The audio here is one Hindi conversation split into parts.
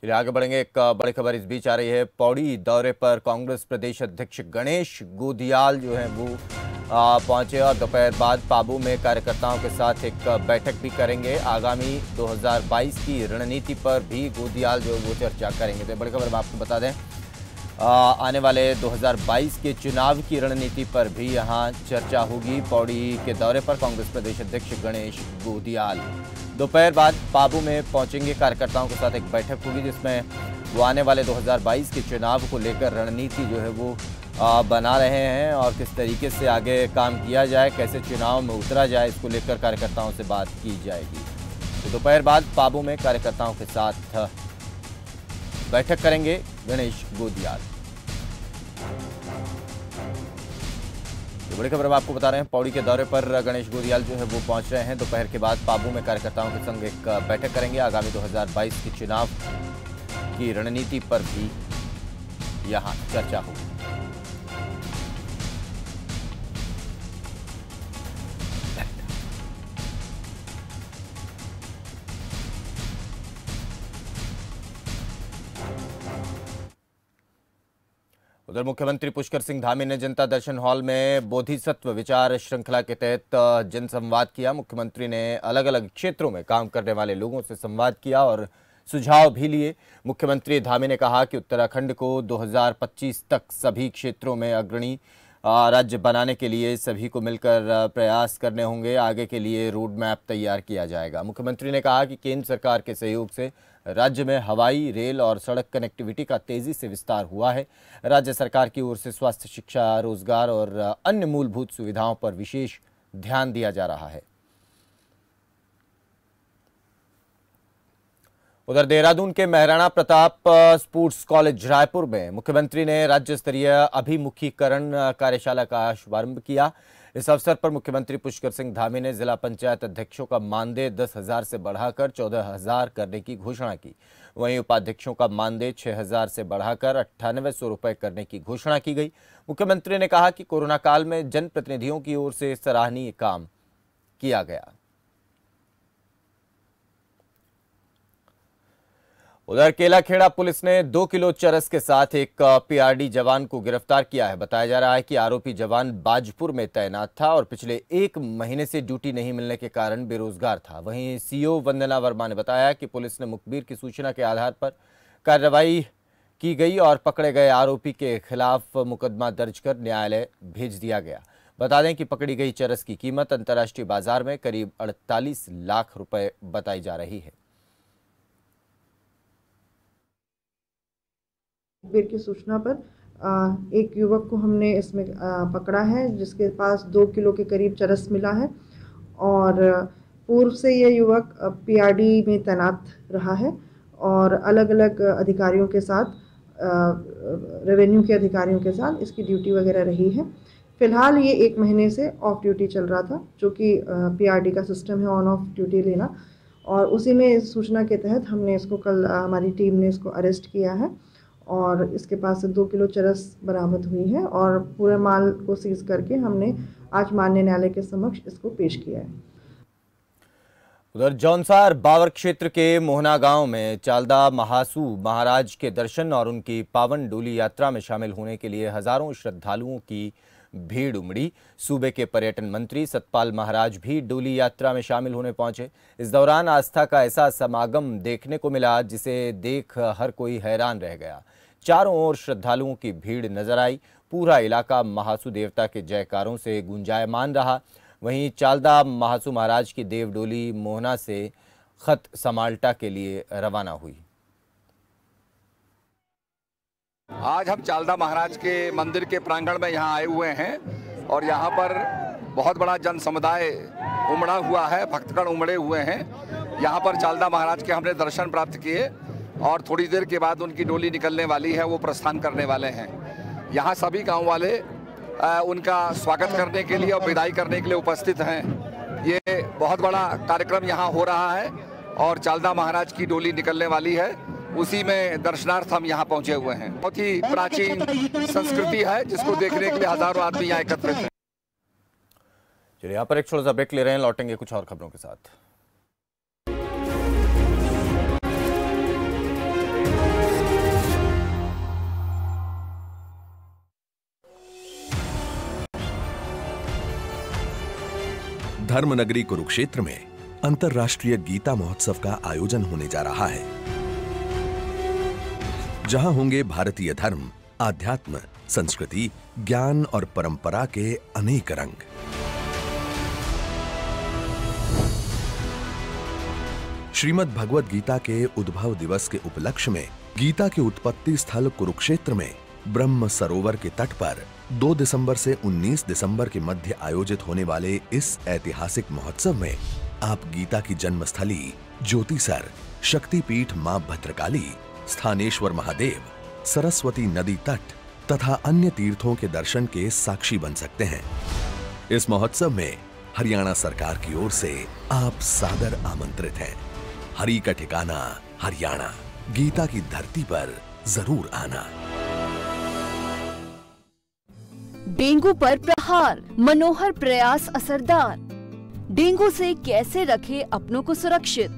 चलिए आगे बढ़ेंगे। एक बड़ी खबर इस बीच आ रही है। पौड़ी दौरे पर कांग्रेस प्रदेश अध्यक्ष गणेश गोदियाल जो है वो पहुंचे और दोपहर बाद पाबू में कार्यकर्ताओं के साथ एक बैठक भी करेंगे। आगामी 2022 की रणनीति पर भी गोदियाल जो है वो चर्चा करेंगे। तो बड़ी खबर हम आपको बता दें, आने वाले 2022 के चुनाव की रणनीति पर भी यहां चर्चा होगी। पौड़ी के दौरे पर कांग्रेस प्रदेश अध्यक्ष गणेश गोदियाल दोपहर बाद पाबू में पहुंचेंगे। कार्यकर्ताओं के साथ एक बैठक होगी जिसमें वो आने वाले 2022 के चुनाव को लेकर रणनीति जो है वो बना रहे हैं और किस तरीके से आगे काम किया जाए, कैसे चुनाव में उतरा जाए, इसको लेकर कार्यकर्ताओं से बात की जाएगी। तो दोपहर बाद पाबू में कार्यकर्ताओं के साथ बैठक करेंगे गणेश गोदियाल। बड़ी खबर हम आपको बता रहे हैं, पौड़ी के दौरे पर गणेश गोदियाल जो है वो पहुंच रहे हैं। दोपहर के बाद पाबू में कार्यकर्ताओं के संग एक बैठक करेंगे। आगामी 2022 के चुनाव की रणनीति पर भी यहां चर्चा होगी। उधर मुख्यमंत्री पुष्कर सिंह धामी ने जनता दर्शन हॉल में बोधिसत्व विचार श्रृंखला के तहत जनसंवाद किया। मुख्यमंत्री ने अलग अलग क्षेत्रों में काम करने वाले लोगों से संवाद किया और सुझाव भी लिए। मुख्यमंत्री धामी ने कहा कि उत्तराखंड को 2025 तक सभी क्षेत्रों में अग्रणी राज्य बनाने के लिए सभी को मिलकर प्रयास करने होंगे। आगे के लिए रोड मैप तैयार किया जाएगा। मुख्यमंत्री ने कहा कि केंद्र सरकार के सहयोग से राज्य में हवाई, रेल और सड़क कनेक्टिविटी का तेजी से विस्तार हुआ है। राज्य सरकार की ओर से स्वास्थ्य, शिक्षा, रोजगार और अन्य मूलभूत सुविधाओं पर विशेष ध्यान दिया जा रहा है। उधर देहरादून के महाराणा प्रताप स्पोर्ट्स कॉलेज रायपुर में मुख्यमंत्री ने राज्य स्तरीय अभिमुखीकरण कार्यशाला का शुभारंभ किया। इस अवसर पर मुख्यमंत्री पुष्कर सिंह धामी ने जिला पंचायत अध्यक्षों का मानदेय 10,000 से बढ़ाकर 14,000 करने की घोषणा की। वहीं उपाध्यक्षों का मानदेय 6,000 से बढ़ाकर 9800 रुपये करने की घोषणा की गई। मुख्यमंत्री ने कहा कि कोरोना काल में जनप्रतिनिधियों की ओर से सराहनीय काम किया गया। उधर केलाखेड़ा पुलिस ने 2 किलो चरस के साथ एक पीआरडी जवान को गिरफ्तार किया है। बताया जा रहा है कि आरोपी जवान बाजपुर में तैनात था और पिछले 1 महीने से ड्यूटी नहीं मिलने के कारण बेरोजगार था। वहीं सीओ वंदना वर्मा ने बताया कि पुलिस ने मुखबिर की सूचना के आधार पर कार्रवाई की गई और पकड़े गए आरोपी के खिलाफ मुकदमा दर्ज कर न्यायालय भेज दिया गया। बता दें कि पकड़ी गई चरस की कीमत अंतर्राष्ट्रीय बाजार में करीब 48 लाख रुपए बताई जा रही है। मुखबिर की सूचना पर एक युवक को हमने इसमें पकड़ा है जिसके पास 2 किलो के करीब चरस मिला है और पूर्व से यह युवक पीआरडी में तैनात रहा है और अलग अलग अधिकारियों के साथ, रेवेन्यू के अधिकारियों के साथ इसकी ड्यूटी वगैरह रही है। फिलहाल ये 1 महीने से ऑफ ड्यूटी चल रहा था, जो कि पीआरडी का सिस्टम है ऑन ऑफ ड्यूटी लेना, और उसी में सूचना के तहत हमने इसको कल हमारी टीम ने इसको अरेस्ट किया है और इसके पास से 2 किलो चरस बरामद हुई है और पूरे माल को सीज करके हमने आज माननीय न्यायालय के समक्ष इसको पेश किया है। उधर जौनसार बावर क्षेत्र के मोहना गांव में चालदा महासू महाराज के दर्शन और उनकी पावन डोली यात्रा में शामिल होने के लिए हजारों श्रद्धालुओं की भीड़ उमड़ी। सूबे के पर्यटन मंत्री सतपाल महाराज भी डोली यात्रा में शामिल होने पहुंचे। इस दौरान आस्था का ऐसा समागम देखने को मिला जिसे देख हर कोई हैरान रह गया। चारों ओर श्रद्धालुओं की भीड़ नजर आई। पूरा इलाका महासू देवता के जयकारों से गुंजायमान रहा। वहीं चालदा महासू महाराज की देव डोली मोहना से खत समाल्टा के लिए रवाना हुई। आज हम चालदा महाराज के मंदिर के प्रांगण में यहाँ आए हुए हैं और यहाँ पर बहुत बड़ा जन समुदाय उमड़ा हुआ है, भक्तगण उमड़े हुए हैं। यहाँ पर चालदा महाराज के हमने दर्शन प्राप्त किए और थोड़ी देर के बाद उनकी डोली निकलने वाली है, वो प्रस्थान करने वाले हैं। यहाँ सभी गांव वाले उनका स्वागत करने के लिए और विदाई करने के लिए उपस्थित हैं। ये बहुत बड़ा कार्यक्रम यहाँ हो रहा है और चालदा महाराज की डोली निकलने वाली है, उसी में दर्शनार्थ हम यहाँ पहुंचे हुए हैं। बहुत ही प्राचीन संस्कृति है जिसको देखने के लिए हजारों आदमी यहाँ एकत्रित हैं। चलिए यहाँ पर एक छोटा सा ब्रेक ले रहे हैं, लौटेंगे कुछ और खबरों के साथ। धर्मनगरी कुरुक्षेत्र में अंतर्राष्ट्रीय गीता महोत्सव का आयोजन होने जा रहा है, जहां होंगे भारतीय धर्म, आध्यात्म, संस्कृति, ज्ञान और परंपरा के अनेक रंग। श्रीमद् भगवद गीता के उद्भव दिवस के उपलक्ष्य में गीता के उत्पत्ति स्थल कुरुक्षेत्र में ब्रह्म सरोवर के तट पर 2 दिसंबर से 19 दिसंबर के मध्य आयोजित होने वाले इस ऐतिहासिक महोत्सव में आप गीता की जन्मस्थली ज्योतिसर, शक्तिपीठ मां भद्रकाली, स्थानेश्वर महादेव, सरस्वती नदी तट तथा अन्य तीर्थों के दर्शन के साक्षी बन सकते हैं। इस महोत्सव में हरियाणा सरकार की ओर से आप सादर आमंत्रित हैं। हरि का ठिकाना हरियाणा, गीता की धरती पर जरूर आना। डेंगू पर प्रहार, मनोहर प्रयास असरदार। डेंगू से कैसे रखें अपनों को सुरक्षित,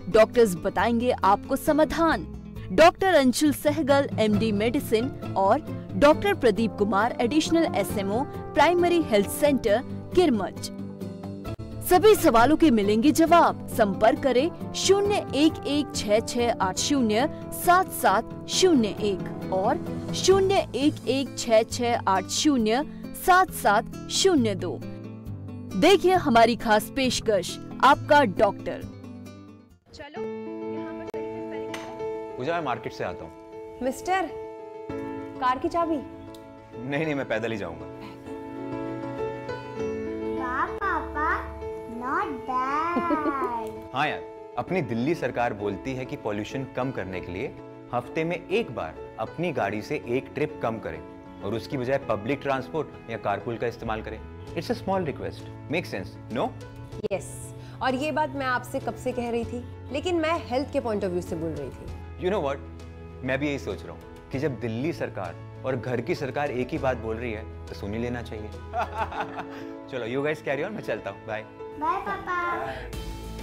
डॉक्टर्स बताएंगे आपको समाधान। Doctor Anshul Sehgal, MD medicine और doctor Pradeep Kumar, additional SMO, primary health centre, Kirmach. सभी सवालों के मिलेंगे जवाब। संपर्क करें 0116807701 और 0116807702। देखिए हमारी खास पेशकश, आपका डॉक्टर। चलो यहाँ पर तरीके से पूजा, मैं मार्केट से आता हूँ। मिस्टर, कार की चाबी? नहीं, मैं पैदल ही जाऊंगा। पापा, not dad। हाँ यार, अपनी दिल्ली सरकार बोलती है कि पॉल्यूशन कम करने के लिए हफ्ते में एक बार अपनी गाड़ी से एक ट्रिप कम करें और उसकी बजाय पब्लिक ट्रांसपोर्ट या कारपूल का इस्तेमाल करें। It's a small request, make sense, no? Yes, और ये बात मैं आपसे कब से कह रही थी, लेकिन मैं हेल्थ के पॉइंट ऑफ व्यू से बोल रही थी। यू नो व्हाट, मैं भी यही सोच रहा हूँ कि जब दिल्ली सरकार और घर की सरकार एक ही बात बोल रही है तो सुन ही लेना चाहिए। चलो यू गाइस कैरी ऑन, मैं चलता हूँ, बाय। बाय पापा।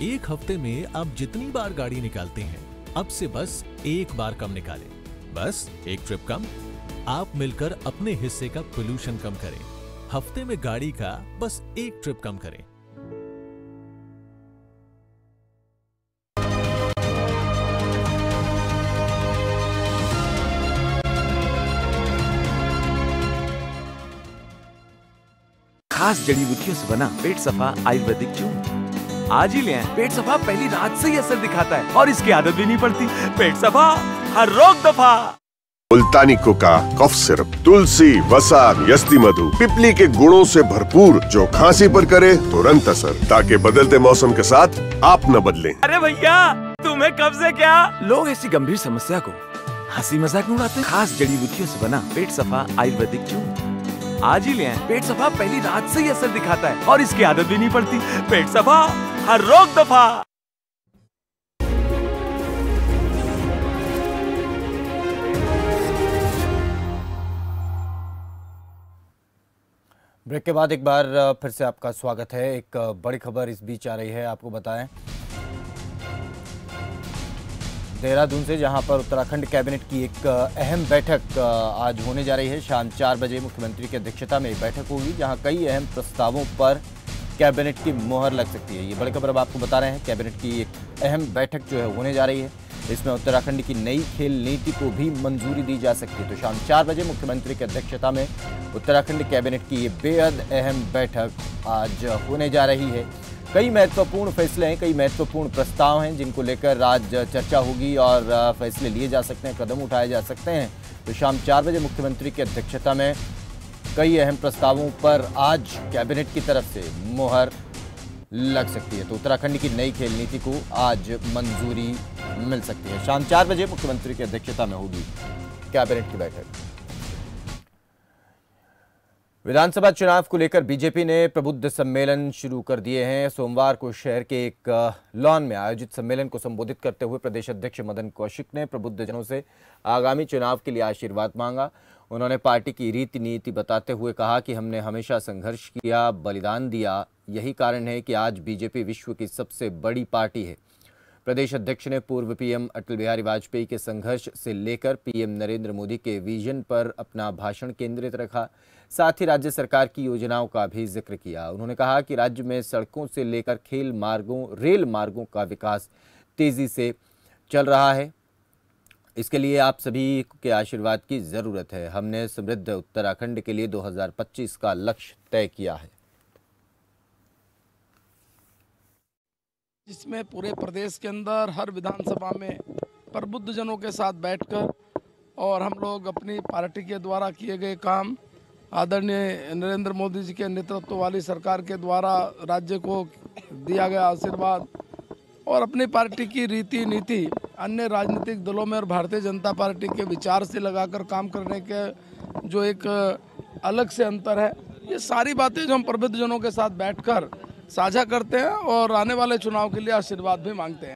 एक हफ्ते में आप जितनी बार गाड़ी निकालते हैं, अब से बस एक बार कम निकालें। बस एक ट्रिप कम, आप मिलकर अपने हिस्से का पोल्यूशन कम करें। हफ्ते में गाड़ी का बस एक ट्रिप कम करें। खास जड़ी बूटियों से बना पेट सफा आयुर्वेदिक चूर्ण आज ही ले आएं। पेट सफा पहली रात से ही असर दिखाता है और इसकी आदत भी नहीं पड़ती। पेट सफा, हर रोग दफा। मुल्तानी कोका कफ सिरप, तुलसी, वसा, यस्ती मधु, पिपली के गुणों से भरपूर, जो खांसी पर करे तुरंत असर, ताकि बदलते मौसम के साथ आप न बदलें। अरे भैया, तुम्हें कब से क्या? लोग ऐसी गंभीर समस्या को हंसी मजाक में उड़ाते हैं। खास जड़ी बूटियों से बना पेट सफा आयुर्वेदिक चूर्ण आज ही ले आएं। पेट सफा पहली रात से ही असर दिखाता है और इसकी आदत भी नहीं पड़ती। पेट सफा, हर रोग दफा। ब्रेक के बाद एक बार फिर से आपका स्वागत है। एक बड़ी खबर इस बीच आ रही है, आपको बताएं देहरादून से, जहां पर उत्तराखंड कैबिनेट की एक अहम बैठक आज होने जा रही है। शाम 4 बजे मुख्यमंत्री की अध्यक्षता में बैठक होगी, जहां कई अहम प्रस्तावों पर कैबिनेट की मोहर लग सकती है। ये बड़ी खबर अब आपको बता रहे हैं। कैबिनेट की एक अहम बैठक जो है होने जा रही है, इसमें उत्तराखंड की नई खेल नीति को भी मंजूरी दी जा सकती है। तो शाम 4 बजे मुख्यमंत्री की अध्यक्षता में उत्तराखंड कैबिनेट की ये बेहद अहम बैठक आज होने जा रही है। कई महत्वपूर्ण फैसले हैं, कई महत्वपूर्ण प्रस्ताव हैं जिनको लेकर आज चर्चा होगी और फैसले लिए जा सकते हैं, कदम उठाए जा सकते हैं। तो शाम 4 बजे मुख्यमंत्री की अध्यक्षता में कई अहम प्रस्तावों पर आज कैबिनेट की तरफ से मोहर लग सकती है। तो उत्तराखंड की नई खेल नीति को आज मंजूरी मिल सकती है। शाम 4 बजे मुख्यमंत्री की अध्यक्षता में होगी कैबिनेट की बैठक। विधानसभा चुनाव को लेकर बीजेपी ने प्रबुद्ध सम्मेलन शुरू कर दिए हैं। सोमवार को शहर के एक लॉन में आयोजित सम्मेलन को संबोधित करते हुए प्रदेश अध्यक्ष मदन कौशिक ने प्रबुद्धजनों से आगामी चुनाव के लिए आशीर्वाद मांगा। उन्होंने पार्टी की रीति नीति बताते हुए कहा कि हमने हमेशा संघर्ष किया, बलिदान दिया, यही कारण है कि आज बीजेपी विश्व की सबसे बड़ी पार्टी है। प्रदेश अध्यक्ष ने पूर्व पीएम अटल बिहारी वाजपेयी के संघर्ष से लेकर पीएम नरेंद्र मोदी के विजन पर अपना भाषण केंद्रित रखा। साथ ही राज्य सरकार की योजनाओं का भी जिक्र किया। उन्होंने कहा कि राज्य में सड़कों से लेकर खेल मार्गों, रेल मार्गों का विकास तेजी से चल रहा है। इसके लिए आप सभी के आशीर्वाद की जरूरत है। हमने समृद्ध उत्तराखंड के लिए 2025 का लक्ष्य तय किया है, जिसमें पूरे प्रदेश के अंदर हर विधानसभा में प्रबुद्ध जनों के साथ बैठकर और हम लोग अपनी पार्टी के द्वारा किए गए काम, आदरणीय नरेंद्र मोदी जी के नेतृत्व वाली सरकार के द्वारा राज्य को दिया गया आशीर्वाद और अपनी पार्टी की रीति नीति अन्य राजनीतिक दलों में और भारतीय जनता पार्टी के विचार से लगाकर काम करने के जो एक अलग से अंतर है, ये सारी बातें जो हम प्रबुद्ध जनों के साथ बैठकर साझा करते हैं और आने वाले चुनाव के लिए आशीर्वाद भी मांगते हैं।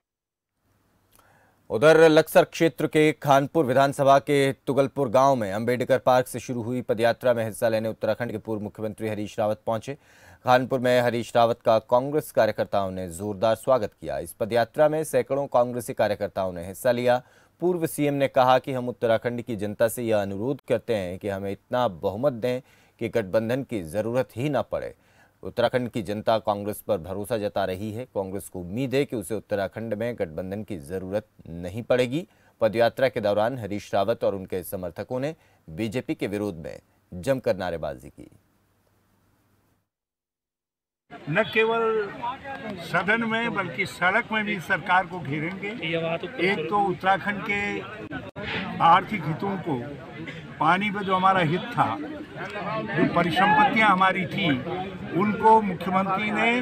उधर लक्सर क्षेत्र के खानपुर विधानसभा के तुगलपुर गांव में अंबेडकर पार्क से शुरू हुई पदयात्रा में हिस्सा लेने उत्तराखंड के पूर्व मुख्यमंत्री हरीश रावत पहुंचे। खानपुर में हरीश रावत का कांग्रेस कार्यकर्ताओं ने जोरदार स्वागत किया। इस पदयात्रा में सैकड़ों कांग्रेसी कार्यकर्ताओं ने हिस्सा लिया। पूर्व सीएम ने कहा कि हम उत्तराखंड की जनता से यह अनुरोध करते हैं कि हमें इतना बहुमत दें कि गठबंधन की जरूरत ही न पड़े। उत्तराखंड की जनता कांग्रेस पर भरोसा जता रही है। कांग्रेस को उम्मीद है कि उसे उत्तराखंड में गठबंधन की जरूरत नहीं पड़ेगी। पदयात्रा के दौरान हरीश रावत और उनके समर्थकों ने बीजेपी के विरोध में जमकर नारेबाजी की। न केवल सदन में बल्कि सड़क में भी सरकार को घेरेंगे। एक तो उत्तराखंड के आर्थिक हितों को, पानी पे जो हमारा हित था, जो परिसंपत्तियां हमारी थी, उनको मुख्यमंत्री ने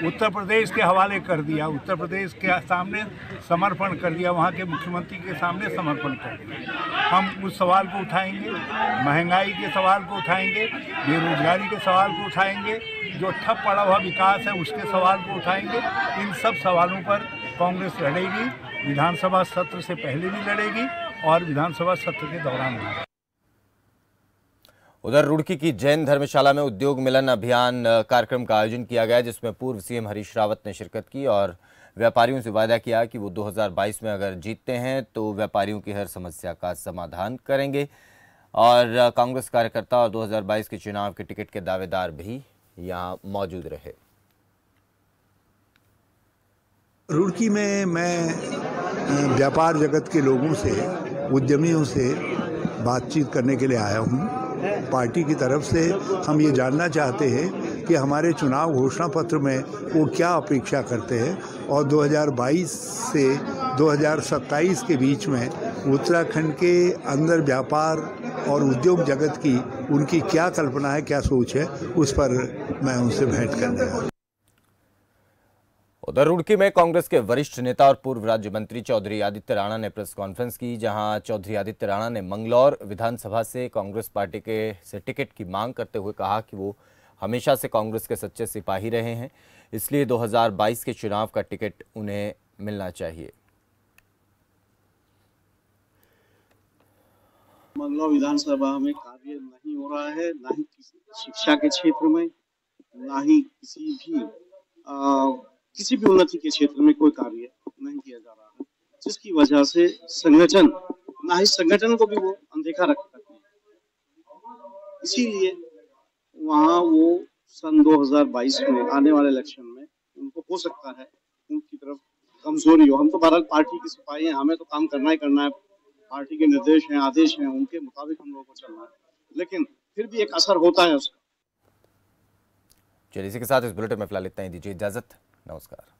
उत्तर प्रदेश के हवाले कर दिया, उत्तर प्रदेश के सामने समर्पण कर दिया, वहाँ के मुख्यमंत्री के सामने समर्पण कर दिया। हम उस सवाल को उठाएंगे, महंगाई के सवाल को उठाएंगे, बेरोजगारी के सवाल को उठाएंगे, जो ठप पड़ा हुआ विकास है उसके सवाल को उठाएंगे। इन सब सवालों पर कांग्रेस लड़ेगी, विधानसभा सत्र से पहले भी लड़ेगी और विधानसभा सत्र के दौरान भी। उधर रुड़की की जैन धर्मशाला में उद्योग मिलन अभियान कार्यक्रम का आयोजन किया गया, जिसमें पूर्व सीएम हरीश रावत ने शिरकत की और व्यापारियों से वादा किया कि वो 2022 में अगर जीतते हैं तो व्यापारियों की हर समस्या का समाधान करेंगे। और कांग्रेस कार्यकर्ता और 2022 के चुनाव के टिकट के दावेदार भी यहाँ मौजूद रहे। रुड़की में मैं व्यापार जगत के लोगों से, उद्यमियों से बातचीत करने के लिए आया हूँ। पार्टी की तरफ से हम ये जानना चाहते हैं कि हमारे चुनाव घोषणा पत्र में वो क्या अपेक्षा करते हैं और 2022 से 2027 के बीच में उत्तराखंड के अंदर व्यापार और उद्योग जगत की उनकी क्या कल्पना है, क्या सोच है, उस पर मैं उनसे भेंट करने आया। उधर रुड़की में कांग्रेस के वरिष्ठ नेता और पूर्व राज्य मंत्री चौधरी आदित्य राणा ने प्रेस कॉन्फ्रेंस की, जहां चौधरी आदित्य राणा ने मंगलौर विधानसभा से कांग्रेस पार्टी से टिकट की मांग करते हुए कहा कि वो हमेशा से कांग्रेस के सच्चे सिपाही रहे हैं, इसलिए 2022 के चुनाव का टिकट उन्हें मिलना चाहिए। मंगलौर विधानसभा में कार्य नहीं हो रहा है, ना ही किसी शिक्षा के क्षेत्र में, ना ही किसी भी उन्नति के क्षेत्र में कोई कार्य नहीं किया जा रहा है, जिसकी वजह से संगठन, ना ही संगठन को भी वो अनदेखा रखते हैं। इसीलिए वहाँ वो सन 2022 में आने वाले इलेक्शन में उनको हो सकता है उनकी तरफ कमजोरी हो। हम तो बहरहाल पार्टी के सिपाही हैं, हमें तो काम करना ही करना है, पार्टी के निर्देश हैं, आदेश हैं, उनके मुताबिक हम लोगों को चलना है, लेकिन फिर भी एक असर होता है उसका। चलिए इसी के साथ इस बुलेटिन में फिलहाल इतना ही, दीजिए इजाजत, नमस्कार।